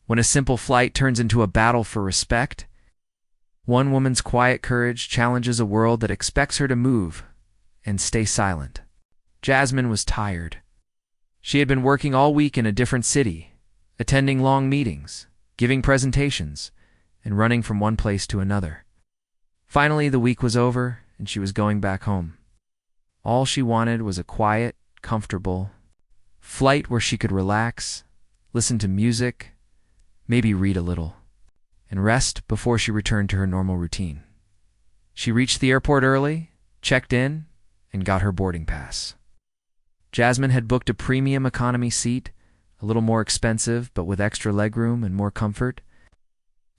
when a simple flight turns into a battle for respect? One woman's quiet courage challenges a world that expects her to move and stay silent. Jasmine was tired. She had been working all week in a different city, attending long meetings, giving presentations, and running from one place to another. Finally, the week was over, and she was going back home. All she wanted was a quiet, comfortable flight where she could relax, listen to music, maybe read a little, and rest before she returned to her normal routine. She reached the airport early, checked in, and got her boarding pass. Jasmine had booked a premium economy seat, a little more expensive but with extra legroom and more comfort.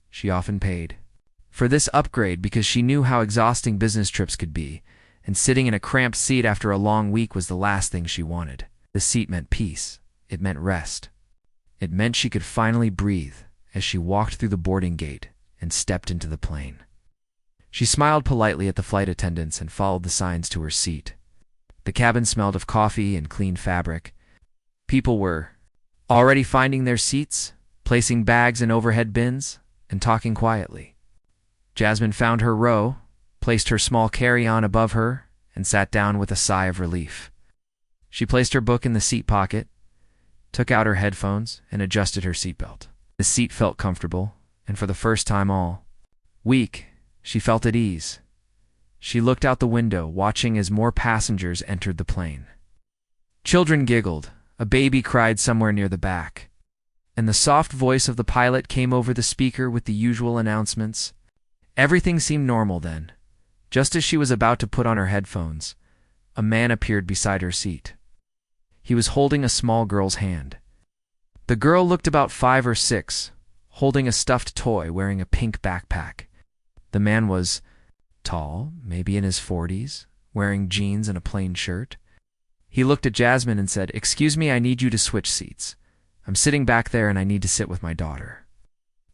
She often paid for this upgrade because she knew how exhausting business trips could be, and sitting in a cramped seat after a long week was the last thing she wanted. The seat meant peace. It meant rest. It meant she could finally breathe as she walked through the boarding gate and stepped into the plane. She smiled politely at the flight attendants and followed the signs to her seat. The cabin smelled of coffee and clean fabric. People were already finding their seats, placing bags in overhead bins, and talking quietly. Jasmine found her row, placed her small carry-on above her, and sat down with a sigh of relief. She placed her book in the seat pocket, took out her headphones, and adjusted her seatbelt. The seat felt comfortable, and for the first time all week, she felt at ease. She looked out the window, watching as more passengers entered the plane. Children giggled, a baby cried somewhere near the back, and the soft voice of the pilot came over the speaker with the usual announcements. Everything seemed normal then. Just as she was about to put on her headphones, a man appeared beside her seat. He was holding a small girl's hand. The girl looked about 5 or 6, holding a stuffed toy, wearing a pink backpack. The man was tall, maybe in his 40s, wearing jeans and a plain shirt. He looked at Jasmine and said, "Excuse me, I need you to switch seats. I'm sitting back there and I need to sit with my daughter."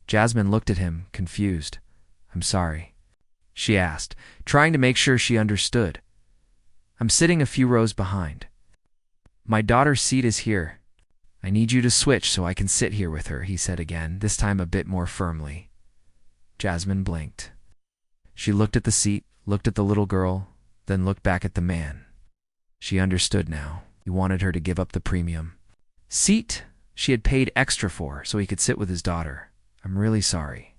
Jasmine looked at him, confused. "I'm sorry," she asked, trying to make sure she understood. "I'm sitting a few rows behind. My daughter's seat is here. I need you to switch so I can sit here with her," he said again, this time a bit more firmly. Jasmine blinked. She looked at the seat, looked at the little girl, then looked back at the man. She understood now. He wanted her to give up the premium seat she had paid extra for so he could sit with his daughter. "I'm really sorry,"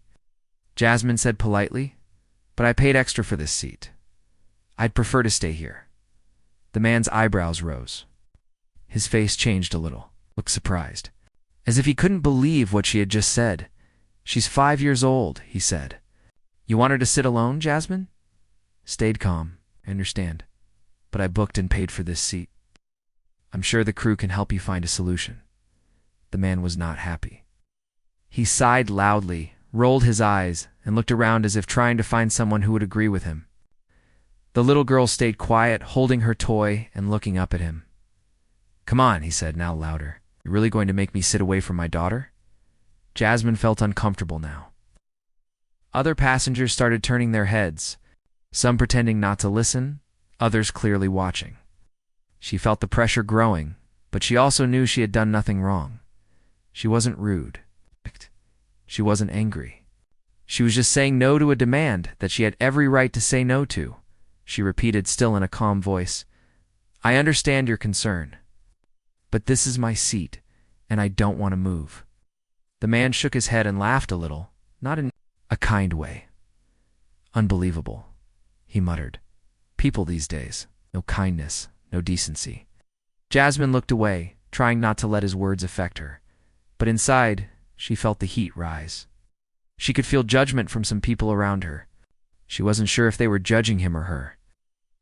Jasmine said politely, "but I paid extra for this seat. I'd prefer to stay here." The man's eyebrows rose. His face changed a little, looked surprised, as if he couldn't believe what she had just said. "She's 5 years old," he said. "You want her to sit alone, Jasmine?" Stayed calm. "I understand, but I booked and paid for this seat. I'm sure the crew can help you find a solution." The man was not happy. He sighed loudly, rolled his eyes, and looked around as if trying to find someone who would agree with him. The little girl stayed quiet, holding her toy and looking up at him. "Come on," he said, now louder. "You're really going to make me sit away from my daughter?" Jasmine felt uncomfortable now. Other passengers started turning their heads, some pretending not to listen, others clearly watching. She felt the pressure growing, but she also knew she had done nothing wrong. She wasn't rude. She wasn't angry. She was just saying no to a demand that she had every right to say no to. She repeated, still in a calm voice, "I understand your concern, but this is my seat, and I don't want to move." The man shook his head and laughed a little, not in a kind way. "Unbelievable," he muttered. "People these days, no kindness, no decency." Jasmine looked away, trying not to let his words affect her, but inside, she felt the heat rise. She could feel judgment from some people around her. She wasn't sure if they were judging him or her.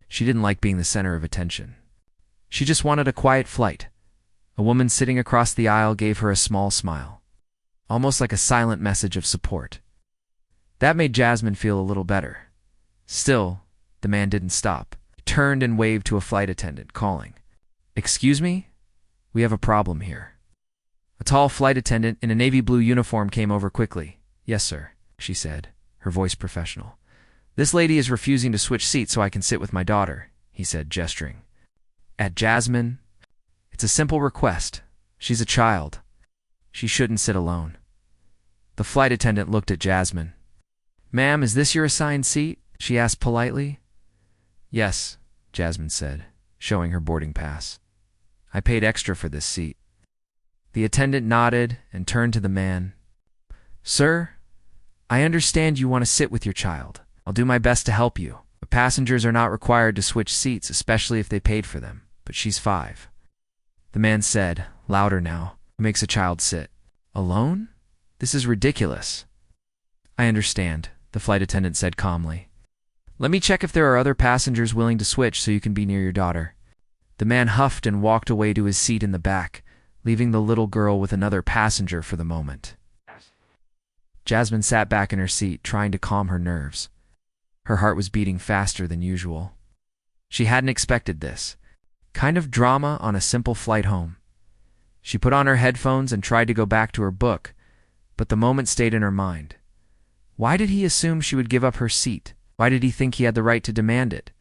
She didn't like being the center of attention. She just wanted a quiet flight. A woman sitting across the aisle gave her a small smile, almost like a silent message of support. That made Jasmine feel a little better. Still, the man didn't stop. He turned and waved to a flight attendant, calling, "Excuse me? We have a problem here." A tall flight attendant in a navy blue uniform came over quickly. "Yes, sir," she said, her voice professional. "This lady is refusing to switch seats so I can sit with my daughter," he said, gesturing at Jasmine. "It's a simple request. She's a child. She shouldn't sit alone." The flight attendant looked at Jasmine. "Ma'am, is this your assigned seat?" she asked politely. "Yes," Jasmine said, showing her boarding pass. "I paid extra for this seat." The attendant nodded and turned to the man. "Sir, I understand you want to sit with your child. I'll do my best to help you. But passengers are not required to switch seats, especially if they paid for them. But she's 5. The man said, louder now, "Who makes a child sit? Alone? This is ridiculous." "I understand," the flight attendant said calmly. "Let me check if there are other passengers willing to switch so you can be near your daughter." The man huffed and walked away to his seat in the back, leaving the little girl with another passenger for the moment. Jasmine sat back in her seat, trying to calm her nerves. Her heart was beating faster than usual. She hadn't expected this. Kind of drama on a simple flight home. She put on her headphones and tried to go back to her book, but the moment stayed in her mind. Why did he assume she would give up her seat? Why did he think he had the right to demand it?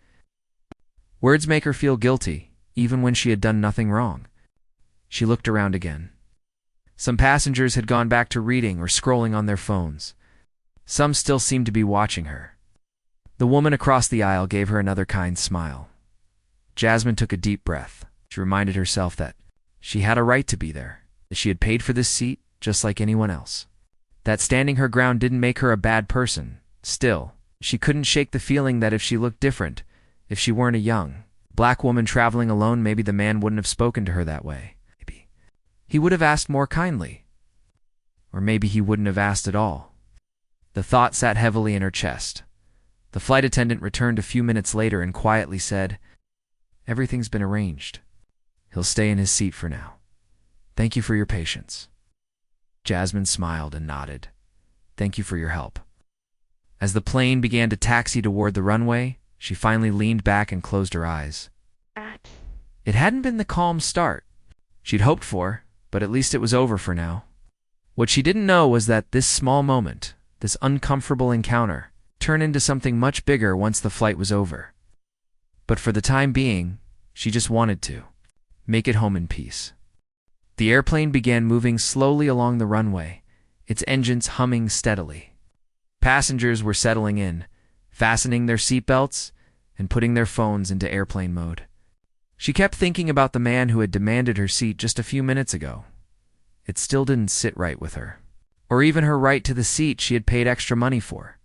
Words make her feel guilty, even when she had done nothing wrong. She looked around again. Some passengers had gone back to reading or scrolling on their phones. Some still seemed to be watching her. The woman across the aisle gave her another kind smile. Jasmine took a deep breath. She reminded herself that she had a right to be there, that she had paid for this seat just like anyone else. That standing her ground didn't make her a bad person. Still, she couldn't shake the feeling that if she looked different, if she weren't a young, black woman traveling alone, maybe the man wouldn't have spoken to her that way. Maybe he would have asked more kindly. Or maybe he wouldn't have asked at all. The thought sat heavily in her chest. The flight attendant returned a few minutes later and quietly said, "Everything's been arranged. He'll stay in his seat for now. Thank you for your patience." Jasmine smiled and nodded. "Thank you for your help." As the plane began to taxi toward the runway, she finally leaned back and closed her eyes. It hadn't been the calm start she'd hoped for, but at least it was over for now. What she didn't know was that this small moment, this uncomfortable encounter, turned into something much bigger once the flight was over. But for the time being, she just wanted to make it home in peace. The airplane began moving slowly along the runway, its engines humming steadily. Passengers were settling in, fastening their seatbelts, and putting their phones into airplane mode. She kept thinking about the man who had demanded her seat just a few minutes ago. It still didn't sit right with her. Or even her right to the seat she had paid extra money for.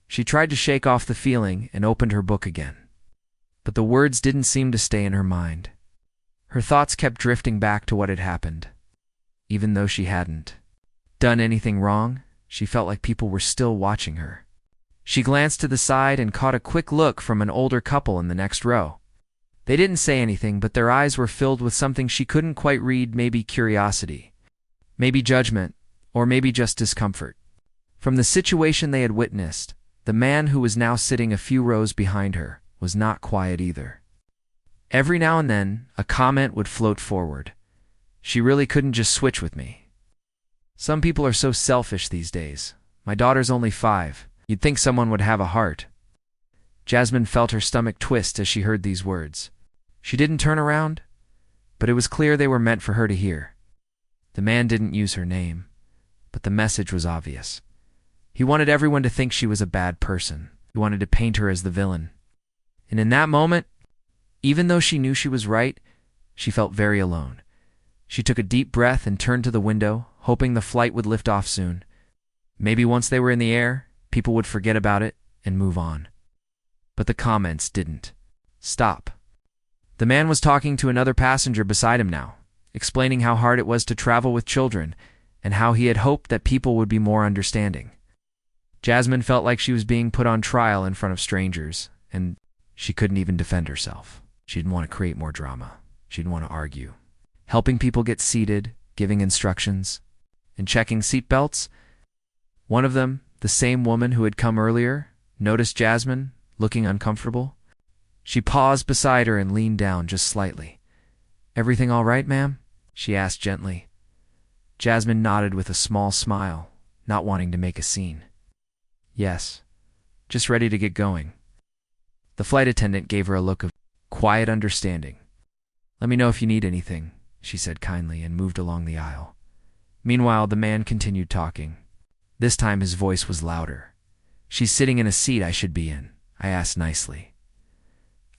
She tried to shake off the feeling and opened her book again. But the words didn't seem to stay in her mind. Her thoughts kept drifting back to what had happened. Even though she hadn't done anything wrong, she felt like people were still watching her. She glanced to the side and caught a quick look from an older couple in the next row. They didn't say anything, but their eyes were filled with something she couldn't quite read, maybe curiosity, maybe judgment, or maybe just discomfort. From the situation they had witnessed, the man who was now sitting a few rows behind her was not quiet either. Every now and then, a comment would float forward. "She really couldn't just switch with me. Some people are so selfish these days. My daughter's only 5. You'd think someone would have a heart." Jasmine felt her stomach twist as she heard these words. She didn't turn around, but it was clear they were meant for her to hear. The man didn't use her name, but the message was obvious. He wanted everyone to think she was a bad person. He wanted to paint her as the villain. And in that moment, even though she knew she was right, she felt very alone. She took a deep breath and turned to the window, hoping the flight would lift off soon. Maybe once they were in the air, people would forget about it and move on. But the comments didn't stop. The man was talking to another passenger beside him now, explaining how hard it was to travel with children and how he had hoped that people would be more understanding. Jasmine felt like she was being put on trial in front of strangers, and she couldn't even defend herself. She didn't want to create more drama. She didn't want to argue. Helping people get seated, giving instructions, and checking seatbelts. One of them, the same woman who had come earlier, noticed Jasmine, looking uncomfortable. She paused beside her and leaned down just slightly. "Everything all right, ma'am?" she asked gently. Jasmine nodded with a small smile, not wanting to make a scene. "Yes, just ready to get going." The flight attendant gave her a look of quiet understanding. "Let me know if you need anything," she said kindly and moved along the aisle. Meanwhile, the man continued talking. This time his voice was louder. "She's sitting in a seat I should be in," I asked nicely.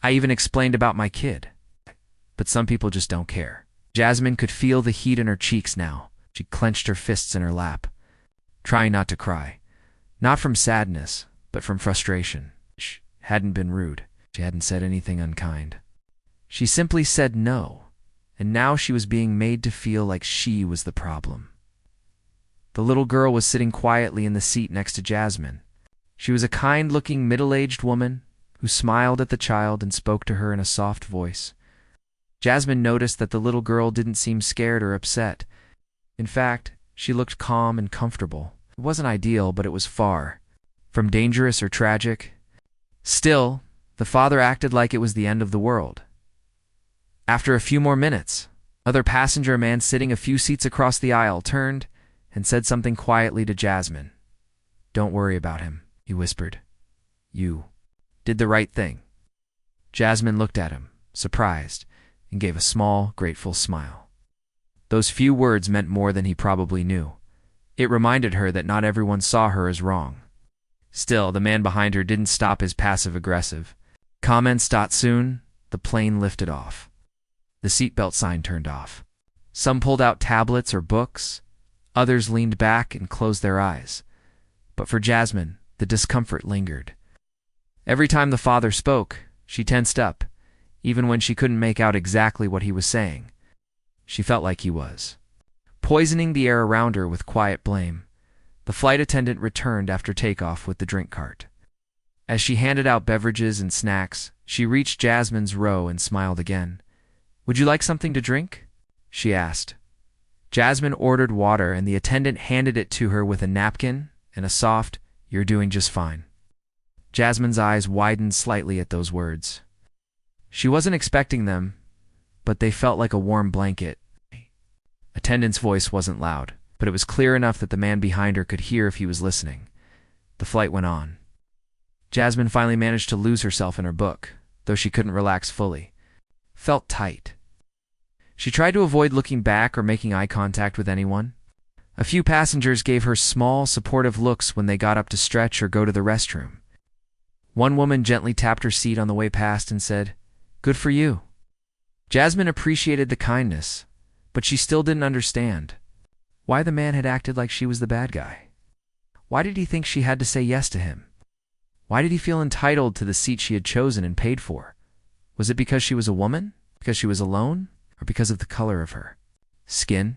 I even explained about my kid. But some people just don't care. Jasmine could feel the heat in her cheeks now. She clenched her fists in her lap, trying not to cry. Not from sadness, but from frustration. She hadn't been rude. She hadn't said anything unkind. She simply said no, and now she was being made to feel like she was the problem. The little girl was sitting quietly in the seat next to Jasmine. She was a kind-looking, middle-aged woman who smiled at the child and spoke to her in a soft voice. Jasmine noticed that the little girl didn't seem scared or upset. In fact, she looked calm and comfortable. It wasn't ideal, but it was far from dangerous or tragic. Still, the father acted like it was the end of the world. After a few more minutes, another passenger man sitting a few seats across the aisle turned and said something quietly to Jasmine. "Don't worry about him," he whispered. "You did the right thing." Jasmine looked at him, surprised, and gave a small, grateful smile. Those few words meant more than he probably knew. It reminded her that not everyone saw her as wrong. Still, the man behind her didn't stop his passive-aggressive comments. Soon, the plane lifted off. The seatbelt sign turned off. Some pulled out tablets or books. Others leaned back and closed their eyes. But for Jasmine, the discomfort lingered. Every time the father spoke, she tensed up, even when she couldn't make out exactly what he was saying. She felt like he was poisoning the air around her with quiet blame. The flight attendant returned after takeoff with the drink cart. As she handed out beverages and snacks, she reached Jasmine's row and smiled again. "Would you like something to drink?" she asked. Jasmine ordered water, and the attendant handed it to her with a napkin and a soft, "You're doing just fine." Jasmine's eyes widened slightly at those words. She wasn't expecting them, but they felt like a warm blanket. Attendant's voice wasn't loud, but it was clear enough that the man behind her could hear if he was listening. The flight went on. Jasmine finally managed to lose herself in her book, though she couldn't relax fully. Felt tight. She tried to avoid looking back or making eye contact with anyone. A few passengers gave her small, supportive looks when they got up to stretch or go to the restroom. One woman gently tapped her seat on the way past and said, "Good for you." Jasmine appreciated the kindness, but she still didn't understand why the man had acted like she was the bad guy. Why did he think she had to say yes to him? Why did he feel entitled to the seat she had chosen and paid for? Was it because she was a woman? Because she was alone? Or because of the color of her skin?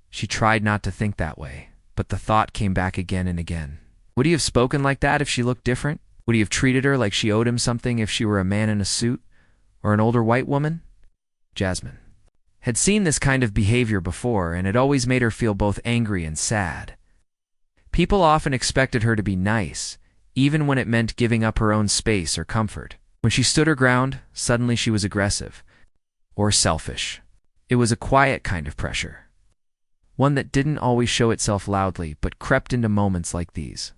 She tried not to think that way, but the thought came back again and again. Would he have spoken like that if she looked different? Would he have treated her like she owed him something if she were a man in a suit? Or an older white woman? Jasmine had seen this kind of behavior before, and it always made her feel both angry and sad. People often expected her to be nice, even when it meant giving up her own space or comfort. When she stood her ground, suddenly she was aggressive or selfish. It was a quiet kind of pressure, one that didn't always show itself loudly but crept into moments like these,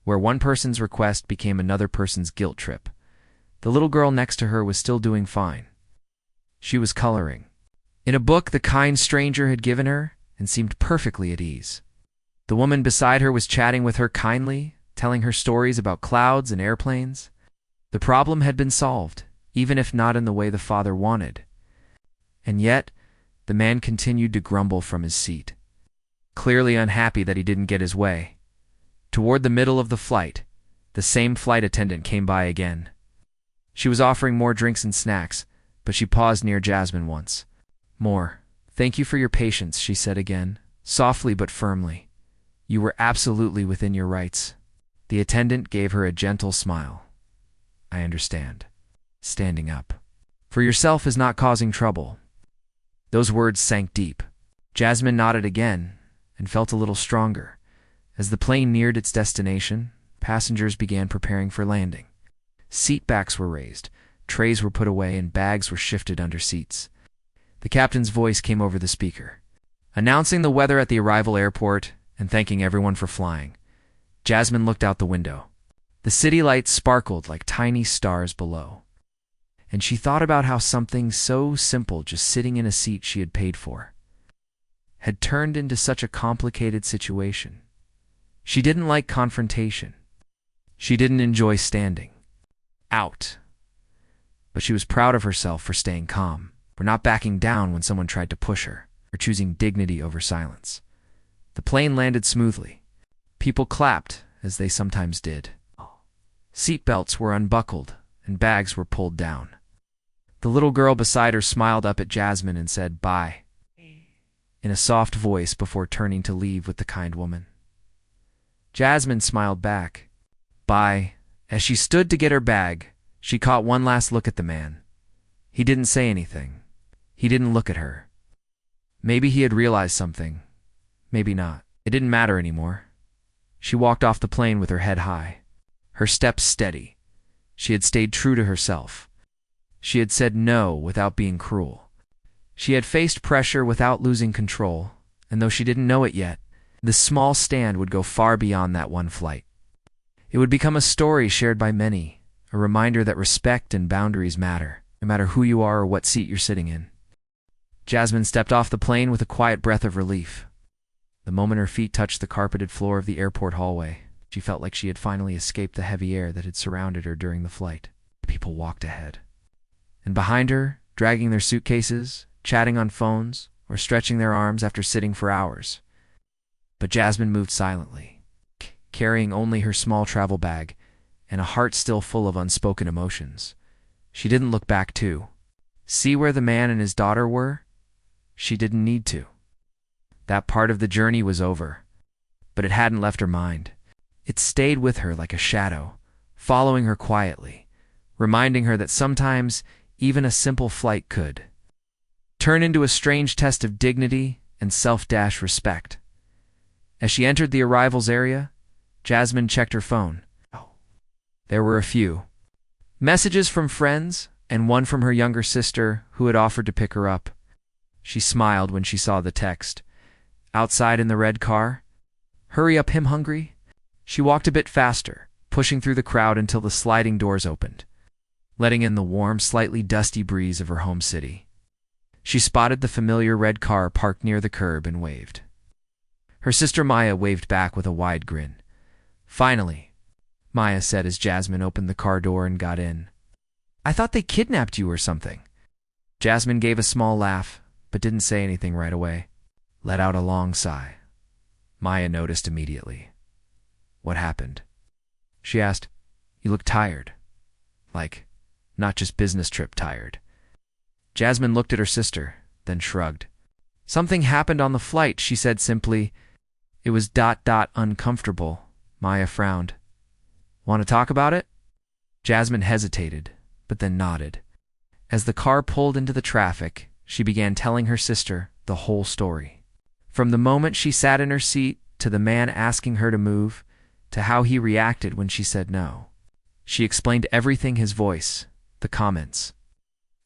where one person's request became another person's guilt trip. The little girl next to her was still doing fine. She was coloring in a book the kind stranger had given her and seemed perfectly at ease. The woman beside her was chatting with her kindly, telling her stories about clouds and airplanes. The problem had been solved, even if not in the way the father wanted. And yet, the man continued to grumble from his seat, clearly unhappy that he didn't get his way. Toward the middle of the flight, the same flight attendant came by again. She was offering more drinks and snacks, but she paused near Jasmine once. "More. Thank you for your patience," she said again, softly but firmly. "You were absolutely within your rights." The attendant gave her a gentle smile. "I understand." Standing up for yourself is not causing trouble. Those words sank deep. Jasmine nodded again and felt a little stronger. As the plane neared its destination, passengers began preparing for landing. Seat backs were raised, trays were put away, and bags were shifted under seats. The captain's voice came over the speaker, announcing the weather at the arrival airport and thanking everyone for flying. Jasmine looked out the window. The city lights sparkled like tiny stars below, and she thought about how something so simple, just sitting in a seat she had paid for, had turned into such a complicated situation. She didn't like confrontation. She didn't enjoy standing out. But she was proud of herself for staying calm, for not backing down when someone tried to push her, for choosing dignity over silence. The plane landed smoothly. People clapped, as they sometimes did. Seatbelts were unbuckled, and bags were pulled down. The little girl beside her smiled up at Jasmine and said, "Bye," in a soft voice before turning to leave with the kind woman. Jasmine smiled back, "Bye." As she stood to get her bag, she caught one last look at the man. He didn't say anything. He didn't look at her. Maybe he had realized something. Maybe not. It didn't matter anymore. She walked off the plane with her head high, her steps steady. She had stayed true to herself. She had said no without being cruel. She had faced pressure without losing control, and though she didn't know it yet, this small stand would go far beyond that one flight. It would become a story shared by many, a reminder that respect and boundaries matter, no matter who you are or what seat you're sitting in. Jasmine stepped off the plane with a quiet breath of relief. The moment her feet touched the carpeted floor of the airport hallway, she felt like she had finally escaped the heavy air that had surrounded her during the flight. People walked ahead. And behind her, dragging their suitcases, chatting on phones, or stretching their arms after sitting for hours. But Jasmine moved silently, carrying only her small travel bag and a heart still full of unspoken emotions. She didn't look back to see where the man and his daughter were. She didn't need to. That part of the journey was over, but it hadn't left her mind. It stayed with her like a shadow, following her quietly, reminding her that sometimes even a simple flight could turn into a strange test of dignity and self-respect. As she entered the arrivals area, Jasmine checked her phone. There were a few messages from friends and one from her younger sister who had offered to pick her up. She smiled when she saw the text. Outside in the red car, "Hurry up, him hungry?" She walked a bit faster, pushing through the crowd until the sliding doors opened, letting in the warm, slightly dusty breeze of her home city. She spotted the familiar red car parked near the curb and waved. Her sister Maya waved back with a wide grin. "Finally," Maya said as Jasmine opened the car door and got in. "I thought they kidnapped you or something." Jasmine gave a small laugh, but didn't say anything right away. Let out a long sigh. Maya noticed immediately. "What happened?" she asked. "You look tired. Like, not just business trip tired." Jasmine looked at her sister, then shrugged. "Something happened on the flight," she said simply. "It was uncomfortable." Maya frowned. "Want to talk about it?" Jasmine hesitated, but then nodded. As the car pulled into the traffic, she began telling her sister the whole story. From the moment she sat in her seat, to the man asking her to move, to how he reacted when she said no. She explained everything: his voice, the comments,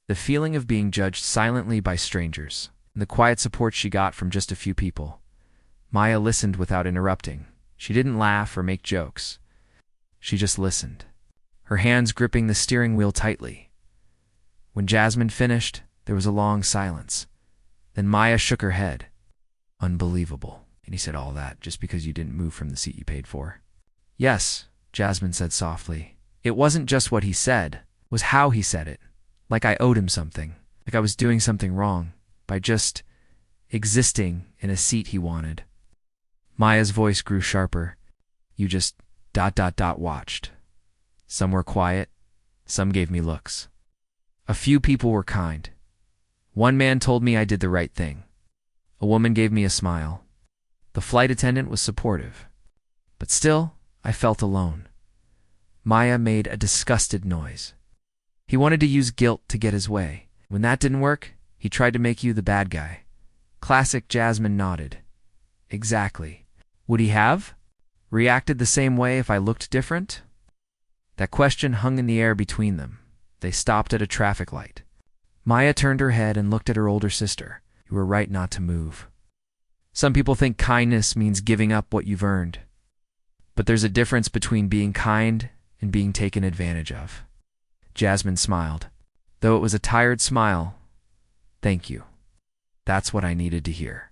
the feeling of being judged silently by strangers, and the quiet support she got from just a few people. Maya listened without interrupting. She didn't laugh or make jokes. She just listened, her hands gripping the steering wheel tightly. When Jasmine finished, there was a long silence. Then Maya shook her head. "Unbelievable. And he said all that just because you didn't move from the seat you paid for." "Yes," Jasmine said softly. "It wasn't just what he said, it was how he said it. Like I owed him something, like I was doing something wrong, by just existing in a seat he wanted." Maya's voice grew sharper. "You just ... watched. Some were quiet, some gave me looks. A few people were kind. One man told me I did the right thing. A woman gave me a smile. The flight attendant was supportive. But still, I felt alone." Maya made a disgusted noise. "He wanted to use guilt to get his way. When that didn't work, he tried to make you the bad guy." Classic. Jasmine nodded. "Exactly. Would he have reacted the same way if I looked different?" That question hung in the air between them. They stopped at a traffic light. Maya turned her head and looked at her older sister. "You were right not to move. Some people think kindness means giving up what you've earned. But there's a difference between being kind and being taken advantage of." Jasmine smiled, though it was a tired smile. "Thank you. That's what I needed to hear."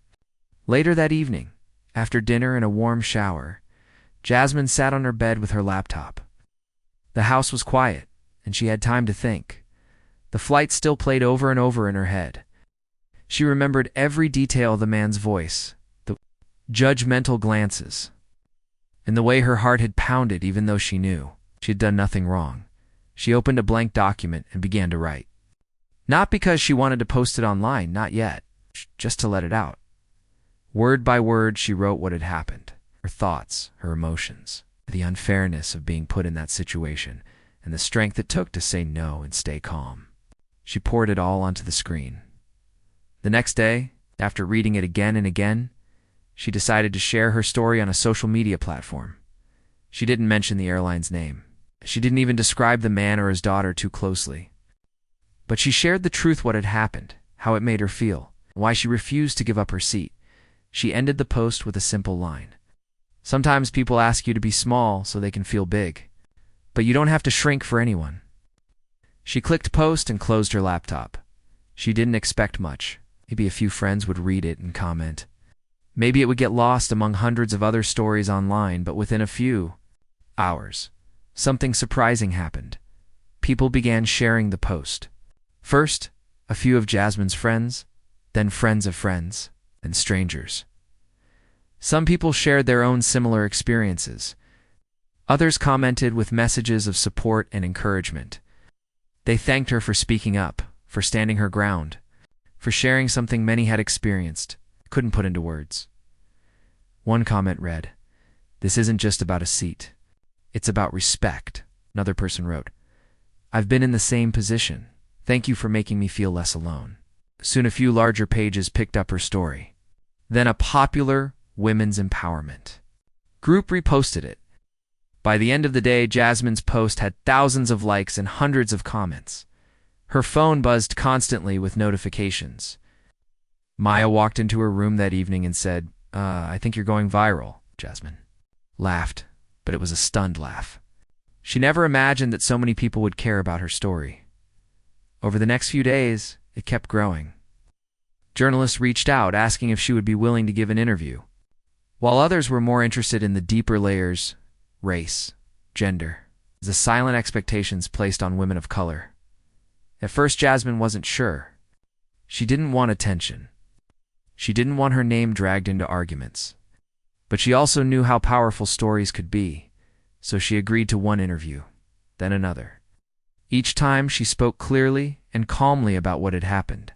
Later that evening, after dinner and a warm shower, Jasmine sat on her bed with her laptop. The house was quiet, and she had time to think. The flight still played over and over in her head. She remembered every detail of the man's voice, the judgmental glances, and the way her heart had pounded even though she knew she had done nothing wrong. She opened a blank document and began to write. Not because she wanted to post it online, not yet, just to let it out. Word by word, she wrote what had happened, her thoughts, her emotions, the unfairness of being put in that situation, and the strength it took to say no and stay calm. She poured it all onto the screen. The next day, after reading it again and again, she decided to share her story on a social media platform. She didn't mention the airline's name. She didn't even describe the man or his daughter too closely. But she shared the truth, what had happened, how it made her feel, why she refused to give up her seat. She ended the post with a simple line. Sometimes people ask you to be small so they can feel big, but you don't have to shrink for anyone. She clicked post and closed her laptop. She didn't expect much. Maybe a few friends would read it and comment. Maybe it would get lost among hundreds of other stories online, but within a few hours, something surprising happened. People began sharing the post. First, a few of Jasmine's friends, then friends of friends, and strangers. Some people shared their own similar experiences. Others commented with messages of support and encouragement. They thanked her for speaking up, for standing her ground, for sharing something many had experienced, couldn't put into words. One comment read, "This isn't just about a seat. It's about respect." Another person wrote, "I've been in the same position. Thank you for making me feel less alone." Soon a few larger pages picked up her story. Then a popular women's empowerment group reposted it. By the end of the day, Jasmine's post had thousands of likes and hundreds of comments. Her phone buzzed constantly with notifications. Maya walked into her room that evening and said, I think you're going viral." Jasmine laughed, but it was a stunned laugh. She never imagined that so many people would care about her story. Over the next few days, it kept growing. Journalists reached out asking if she would be willing to give an interview, while others were more interested in the deeper layers, race, gender, the silent expectations placed on women of color. At first, Jasmine wasn't sure. She didn't want attention. She didn't want her name dragged into arguments. But she also knew how powerful stories could be, so she agreed to one interview, then another. Each time, she spoke clearly and calmly about what had happened.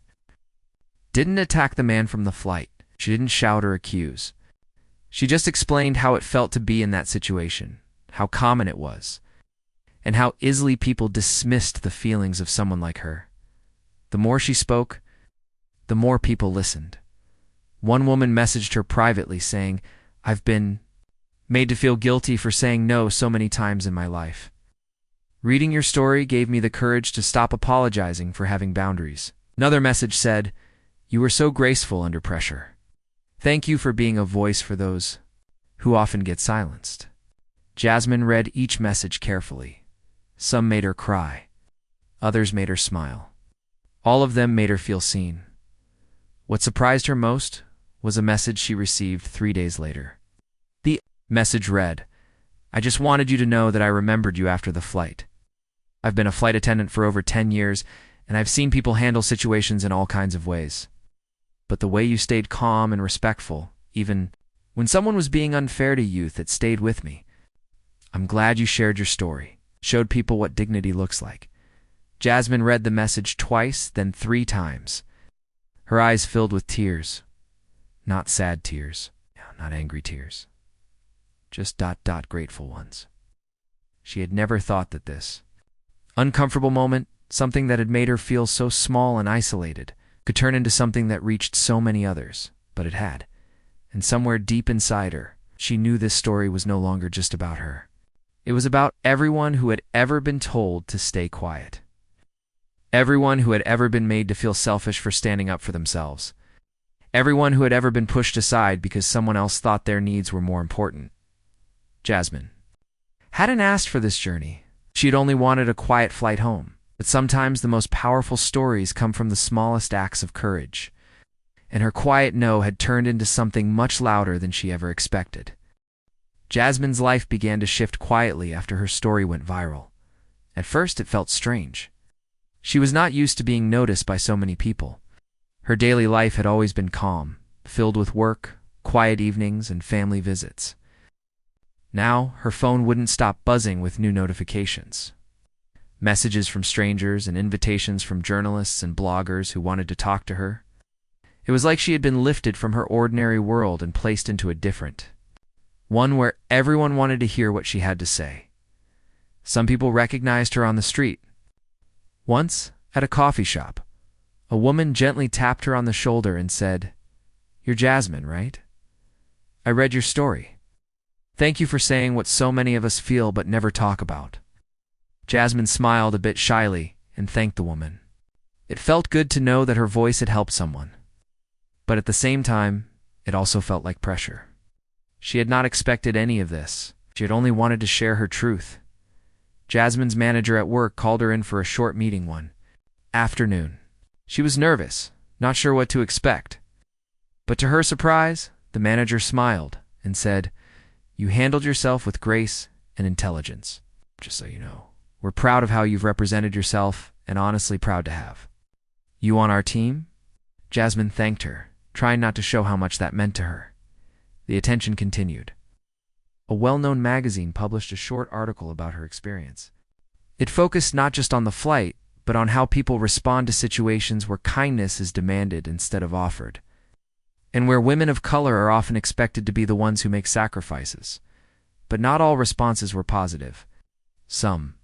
Didn't attack the man from the flight. She didn't shout or accuse. She just explained how it felt to be in that situation, how common it was, and how easily people dismissed the feelings of someone like her. The more she spoke, the more people listened. One woman messaged her privately saying, "I've been made to feel guilty for saying no so many times in my life. Reading your story gave me the courage to stop apologizing for having boundaries." Another message said, "You were so graceful under pressure. Thank you for being a voice for those who often get silenced." Jasmine read each message carefully. Some made her cry. Others made her smile. All of them made her feel seen. What surprised her most was a message she received 3 days later. The message read, "I just wanted you to know that I remembered you after the flight. I've been a flight attendant for over 10 years, and I've seen people handle situations in all kinds of ways. But the way you stayed calm and respectful, even when someone was being unfair to you, that stayed with me. I'm glad you shared your story, showed people what dignity looks like." Jasmine read the message twice, then 3 times. Her eyes filled with tears. Not sad tears, not angry tears. Just grateful ones. She had never thought that this uncomfortable moment, something that had made her feel so small and isolated, could turn into something that reached so many others, but it had. And somewhere deep inside her, she knew this story was no longer just about her. It was about everyone who had ever been told to stay quiet. Everyone who had ever been made to feel selfish for standing up for themselves. Everyone who had ever been pushed aside because someone else thought their needs were more important. Jasmine hadn't asked for this journey. She had only wanted a quiet flight home. But sometimes the most powerful stories come from the smallest acts of courage. And her quiet no had turned into something much louder than she ever expected. Jasmine's life began to shift quietly after her story went viral. At first, it felt strange. She was not used to being noticed by so many people. Her daily life had always been calm, filled with work, quiet evenings, and family visits. Now, her phone wouldn't stop buzzing with new notifications. Messages from strangers and invitations from journalists and bloggers who wanted to talk to her. It was like she had been lifted from her ordinary world and placed into a different one where everyone wanted to hear what she had to say. Some people recognized her on the street. Once, at a coffee shop, a woman gently tapped her on the shoulder and said, "You're Jasmine, right? I read your story. Thank you for saying what so many of us feel but never talk about." Jasmine smiled a bit shyly and thanked the woman. It felt good to know that her voice had helped someone. But at the same time, it also felt like pressure. She had not expected any of this. She had only wanted to share her truth. Jasmine's manager at work called her in for a short meeting one afternoon. She was nervous, not sure what to expect. But to her surprise, the manager smiled and said, "You handled yourself with grace and intelligence. Just so you know, we're proud of how you've represented yourself and honestly proud to have you on our team." Jasmine thanked her, trying not to show how much that meant to her. The attention continued. A well-known magazine published a short article about her experience. It focused not just on the flight, but on how people respond to situations where kindness is demanded instead of offered, and where women of color are often expected to be the ones who make sacrifices. But not all responses were positive. Some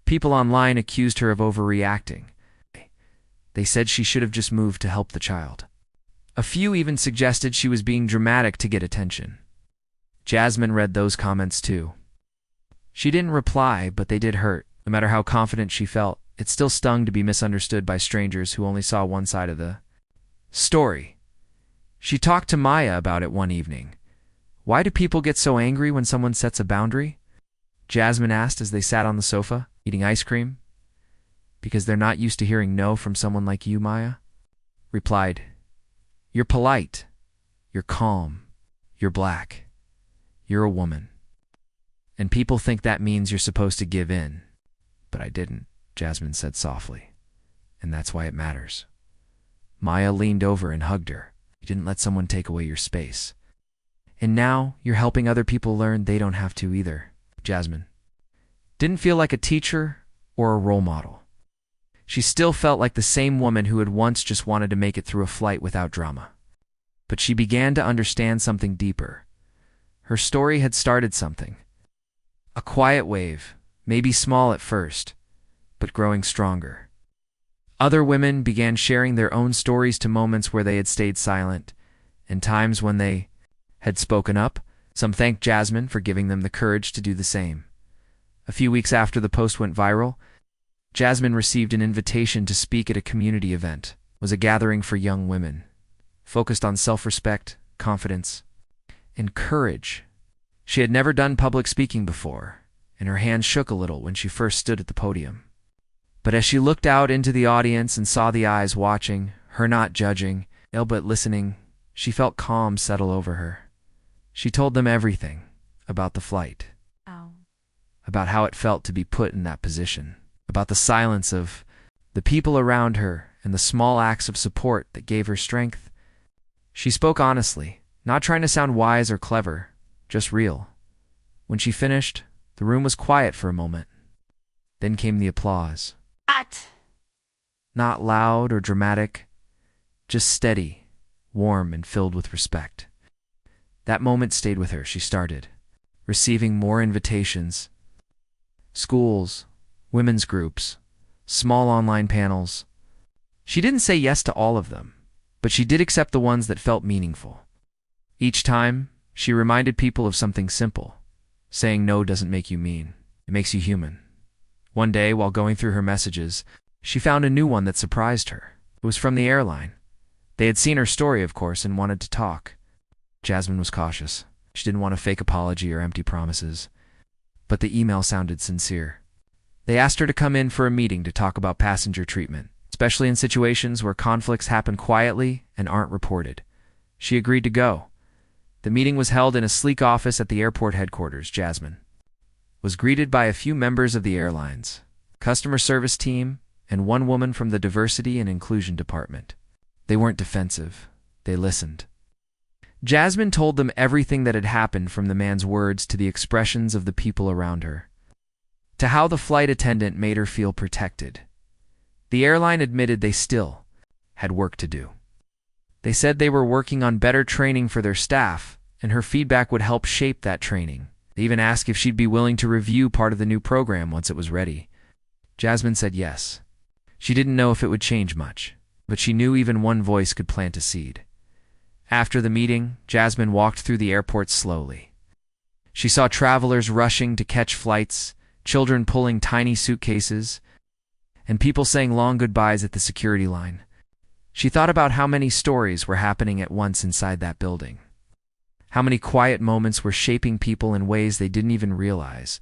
people online accused her of overreacting. They said she should have just moved to help the child. A few even suggested she was being dramatic to get attention. Jasmine read those comments too. She didn't reply, but they did hurt. No matter how confident she felt, it still stung to be misunderstood by strangers who only saw one side of the story. She talked to Maya about it one evening. "Why do people get so angry when someone sets a boundary?" Jasmine asked as they sat on the sofa, eating ice cream. "Because they're not used to hearing no from someone like you," Maya replied. "You're polite. You're calm. You're black. You're a woman. And people think that means you're supposed to give in." "But I didn't," Jasmine said softly. "And that's why it matters." Maya leaned over and hugged her. "You didn't let someone take away your space. And now you're helping other people learn they don't have to either." Jasmine didn't feel like a teacher or a role model. She still felt like the same woman who had once just wanted to make it through a flight without drama. But she began to understand something deeper. Her story had started something. A quiet wave, maybe small at first, but growing stronger. Other women began sharing their own stories to moments where they had stayed silent, and times when they had spoken up. Some thanked Jasmine for giving them the courage to do the same. A few weeks after the post went viral, Jasmine received an invitation to speak at a community event. It was a gathering for young women, focused on self-respect, confidence, and courage. She had never done public speaking before, and her hands shook a little when she first stood at the podium. But as she looked out into the audience and saw the eyes watching, her not judging, but listening, she felt calm settle over her. She told them everything about the flight, about how it felt to be put in that position, about the silence of the people around her and the small acts of support that gave her strength. She spoke honestly, not trying to sound wise or clever, just real. When she finished, the room was quiet for a moment. Then came the applause. Not loud or dramatic, just steady, warm, and filled with respect. That moment stayed with her. She started receiving more invitations. Schools, women's groups, small online panels. She didn't say yes to all of them, but she did accept the ones that felt meaningful. Each time, she reminded people of something simple. Saying no doesn't make you mean. It makes you human. One day, while going through her messages, she found a new one that surprised her. It was from the airline. They had seen her story, of course, and wanted to talk. Jasmine was cautious. She didn't want a fake apology or empty promises. But the email sounded sincere. They asked her to come in for a meeting to talk about passenger treatment, especially in situations where conflicts happen quietly and aren't reported. She agreed to go. The meeting was held in a sleek office at the airport headquarters. Jasmine was greeted by a few members of the airline's customer service team and one woman from the diversity and inclusion department. They weren't defensive. They listened. Jasmine told them everything that had happened, from the man's words to the expressions of the people around her, to how the flight attendant made her feel protected. The airline admitted they still had work to do. They said they were working on better training for their staff, and her feedback would help shape that training. They even asked if she'd be willing to review part of the new program once it was ready. Jasmine said yes. She didn't know if it would change much, but she knew even one voice could plant a seed. After the meeting, Jasmine walked through the airport slowly. She saw travelers rushing to catch flights, children pulling tiny suitcases, and people saying long goodbyes at the security line. She thought about how many stories were happening at once inside that building. How many quiet moments were shaping people in ways they didn't even realize.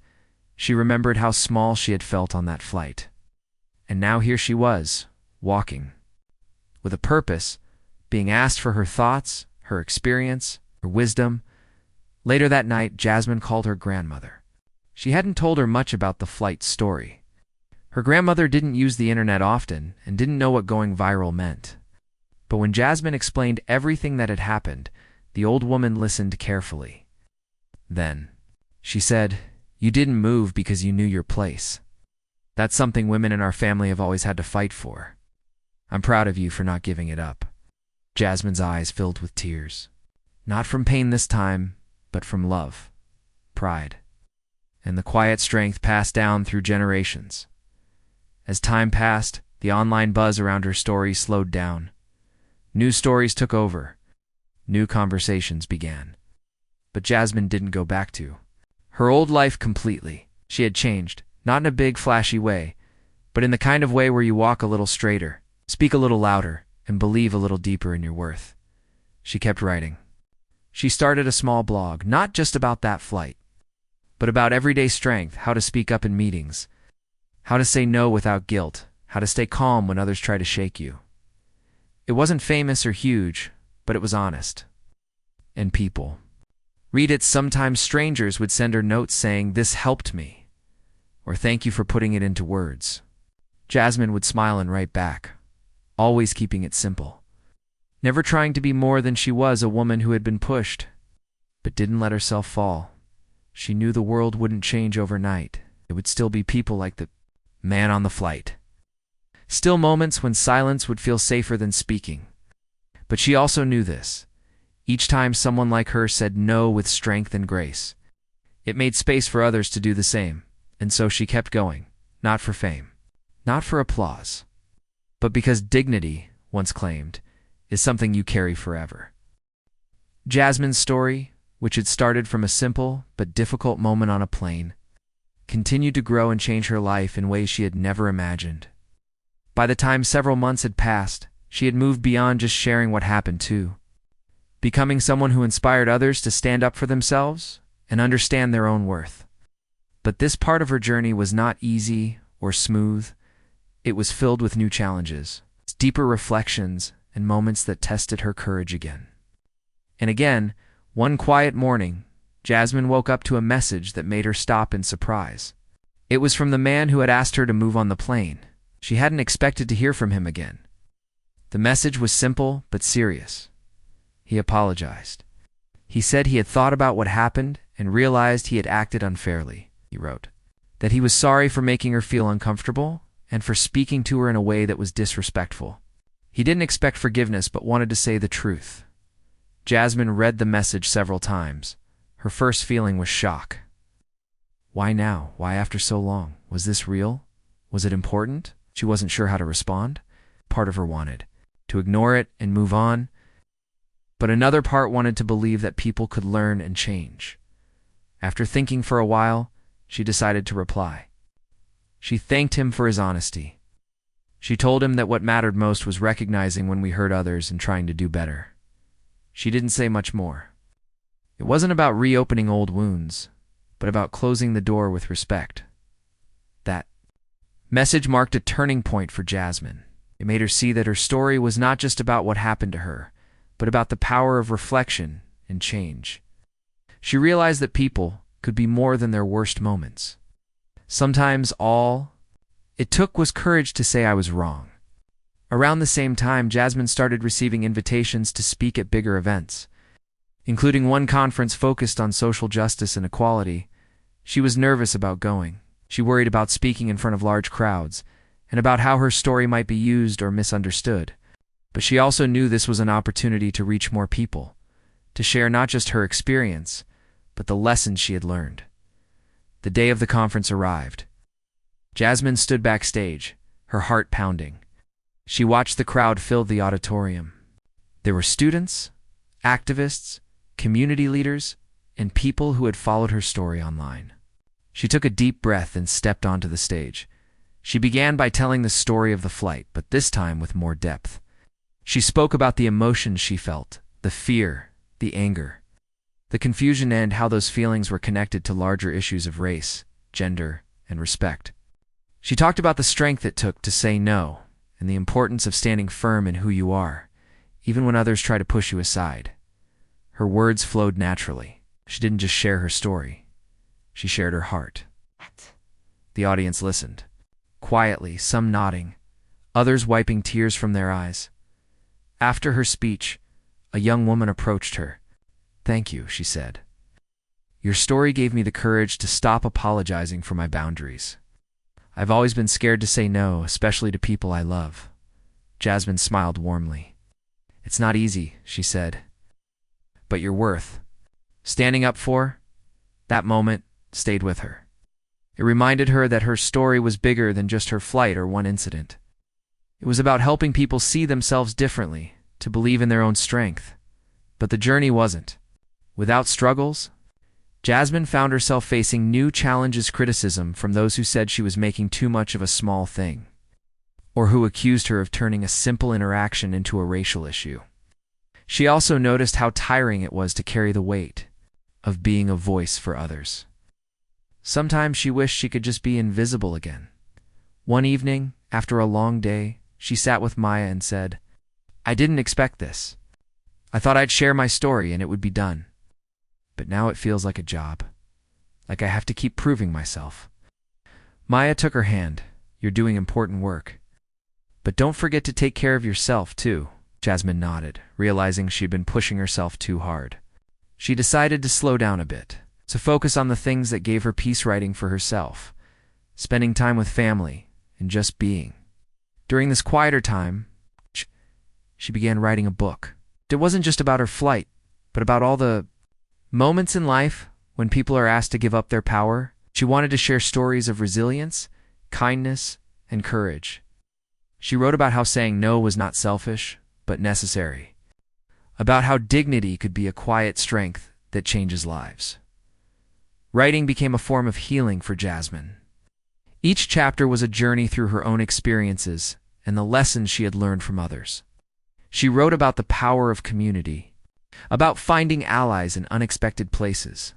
She remembered how small she had felt on that flight. And now here she was, walking, with a purpose, being asked for her thoughts, her experience, her wisdom. Later that night, Jasmine called her grandmother. She hadn't told her much about the flight story. Her grandmother didn't use the internet often and didn't know what going viral meant. But when Jasmine explained everything that had happened, the old woman listened carefully. Then she said, "You didn't move because you knew your place. That's something women in our family have always had to fight for. I'm proud of you for not giving it up." Jasmine's eyes filled with tears. Not from pain this time, but from love, pride, and the quiet strength passed down through generations. As time passed, the online buzz around her story slowed down. New stories took over. New conversations began. But Jasmine didn't go back to her old life completely. She had changed, not in a big, flashy way, but in the kind of way where you walk a little straighter, speak a little louder, and believe a little deeper in your worth. She kept writing. She started a small blog, not just about that flight, but about everyday strength, how to speak up in meetings, how to say no without guilt, how to stay calm when others try to shake you. It wasn't famous or huge, but it was honest. And people read it. Sometimes strangers would send her notes saying, "This helped me," or "Thank you for putting it into words." Jasmine would smile and write back, always keeping it simple. Never trying to be more than she was, a woman who had been pushed, but didn't let herself fall. She knew the world wouldn't change overnight. It would still be people like the man on the flight. Still moments when silence would feel safer than speaking. But she also knew this. Each time someone like her said no with strength and grace, it made space for others to do the same. And so she kept going, not for fame, not for applause, but because dignity, once claimed, is something you carry forever. Jasmine's story, which had started from a simple but difficult moment on a plane, continued to grow and change her life in ways she had never imagined. By the time several months had passed, she had moved beyond just sharing what happened to becoming someone who inspired others to stand up for themselves and understand their own worth. But this part of her journey was not easy or smooth. It was filled with new challenges, deeper reflections, and moments that tested her courage again. And again, one quiet morning, Jasmine woke up to a message that made her stop in surprise. It was from the man who had asked her to move on the plane. She hadn't expected to hear from him again. The message was simple but serious. He apologized. He said he had thought about what happened and realized he had acted unfairly, he wrote. That he was sorry for making her feel uncomfortable and for speaking to her in a way that was disrespectful. He didn't expect forgiveness but wanted to say the truth. Jasmine read the message several times. Her first feeling was shock. Why now? Why after so long? Was this real? Was it important? She wasn't sure how to respond. Part of her wanted to ignore it and move on, but another part wanted to believe that people could learn and change. After thinking for a while, she decided to reply. She thanked him for his honesty. She told him that what mattered most was recognizing when we hurt others and trying to do better. She didn't say much more. It wasn't about reopening old wounds, but about closing the door with respect. That message marked a turning point for Jasmine. It made her see that her story was not just about what happened to her, but about the power of reflection and change. She realized that people could be more than their worst moments. Sometimes all it took was courage to say I was wrong. Around the same time, Jasmine started receiving invitations to speak at bigger events, including one conference focused on social justice and equality. She was nervous about going. She worried about speaking in front of large crowds, and about how her story might be used or misunderstood. But she also knew this was an opportunity to reach more people, to share not just her experience, but the lessons she had learned. The day of the conference arrived. Jasmine stood backstage, her heart pounding. She watched the crowd fill the auditorium. There were students, activists, community leaders, and people who had followed her story online. She took a deep breath and stepped onto the stage. She began by telling the story of the flight, but this time with more depth. She spoke about the emotions she felt, the fear, the anger, the confusion, and how those feelings were connected to larger issues of race, gender, and respect. She talked about the strength it took to say no, and the importance of standing firm in who you are, even when others try to push you aside. Her words flowed naturally. She didn't just share her story. She shared her heart. The audience listened, quietly, some nodding, others wiping tears from their eyes. After her speech, a young woman approached her. "Thank you," she said. "Your story gave me the courage to stop apologizing for my boundaries. I've always been scared to say no, especially to people I love." Jasmine smiled warmly. "It's not easy," she said, "but you're worth standing up for." That moment stayed with her. It reminded her that her story was bigger than just her flight or one incident. It was about helping people see themselves differently, to believe in their own strength. But the journey wasn't without struggles. Jasmine found herself facing new challenges, criticism from those who said she was making too much of a small thing, or who accused her of turning a simple interaction into a racial issue. She also noticed how tiring it was to carry the weight of being a voice for others. Sometimes she wished she could just be invisible again. One evening, after a long day, she sat with Maya and said, "I didn't expect this. I thought I'd share my story and it would be done. But now it feels like a job, like I have to keep proving myself." Maya took her hand. "You're doing important work. But don't forget to take care of yourself, too." Jasmine nodded, realizing she'd been pushing herself too hard. She decided to slow down a bit, to focus on the things that gave her peace, writing for herself, spending time with family, and just being. During this quieter time, she began writing a book. It wasn't just about her flight, but about all the moments in life when people are asked to give up their power. She wanted to share stories of resilience, kindness, and courage. She wrote about how saying no was not selfish, but necessary. About how dignity could be a quiet strength that changes lives. Writing became a form of healing for Jasmine. Each chapter was a journey through her own experiences and the lessons she had learned from others. She wrote about the power of community, about finding allies in unexpected places,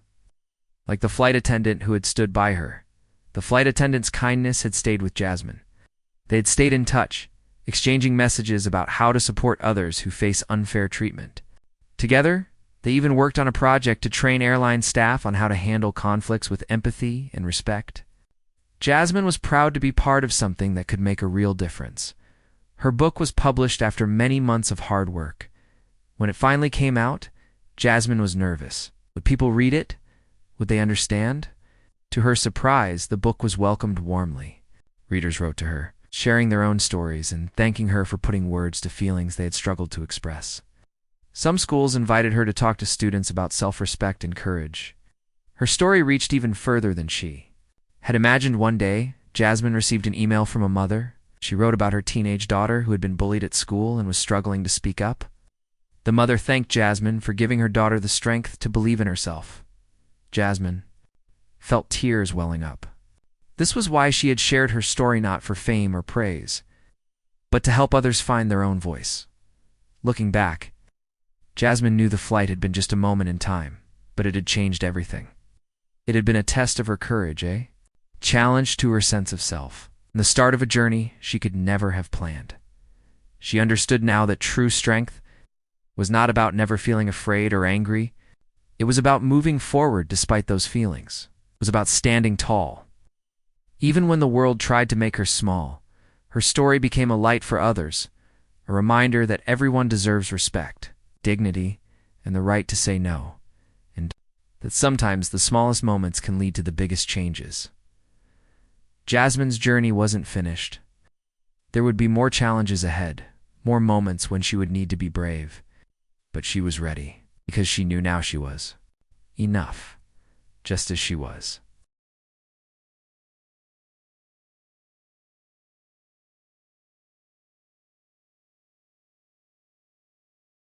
like the flight attendant who had stood by her. The flight attendant's kindness had stayed with Jasmine. They had stayed in touch, exchanging messages about how to support others who face unfair treatment. Together, they even worked on a project to train airline staff on how to handle conflicts with empathy and respect. Jasmine was proud to be part of something that could make a real difference. Her book was published after many months of hard work. When it finally came out, Jasmine was nervous. Would people read it? Would they understand? To her surprise, the book was welcomed warmly. Readers wrote to her, sharing their own stories and thanking her for putting words to feelings they had struggled to express. Some schools invited her to talk to students about self-respect and courage. Her story reached even further than she had imagined. One day, Jasmine received an email from a mother. She wrote about her teenage daughter who had been bullied at school and was struggling to speak up. The mother thanked Jasmine for giving her daughter the strength to believe in herself. Jasmine felt tears welling up. This was why she had shared her story, not for fame or praise, but to help others find their own voice. Looking back, Jasmine knew the flight had been just a moment in time, but it had changed everything. It had been a test of her courage, challenge to her sense of self, and the start of a journey she could never have planned. She understood now that true strength was not about never feeling afraid or angry, It was about moving forward despite those feelings. It was about standing tall. Even when the world tried to make her small, her story became a light for others, a reminder that everyone deserves respect, dignity, and the right to say no, and that sometimes the smallest moments can lead to the biggest changes. Jasmine's journey wasn't finished. There would be more challenges ahead, more moments when she would need to be brave, but she was ready, because she knew now she was enough, just as she was.